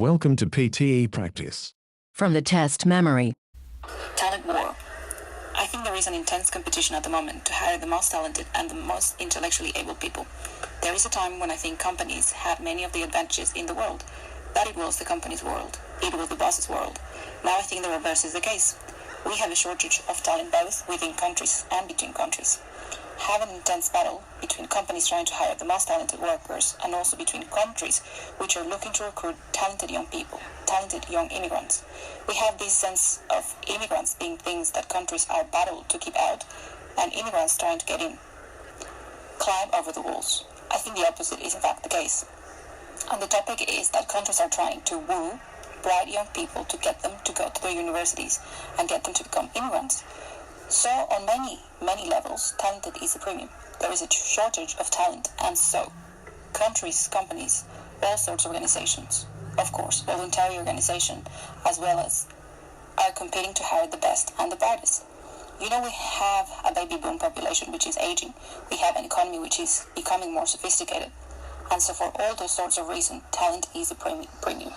Welcome to PTE practice. From the test memory. Talent war. I think there is an intense competition at the moment to hire the most talented and the most intellectually able people. There is a time when I think companies had many of the advantages in the world, that it was the company's world, it was the boss's world. Now I think the reverse is the case. We have a shortage of talent both within countries and between countries. Have an intense battle between companies trying to hire the most talented workers and also between countries which are looking to recruit talented young people, talented young immigrants. We have this sense of immigrants being things that countries are battled to keep out and immigrants trying to get in, climb over the walls. I think the opposite is in fact the case. And the topic is that countries are trying to woo bright young people to get them to go to their universities and get them to become immigrants. So on many levels, talented is a premium. There is a shortage of talent, and so countries, companies, all sorts of organizations, of course, voluntary organization, as well as are competing to hire the best and the brightest. You know, we have a baby boom population which is aging. We have an economy which is becoming more sophisticated. And so for all those sorts of reasons, talent is a premium.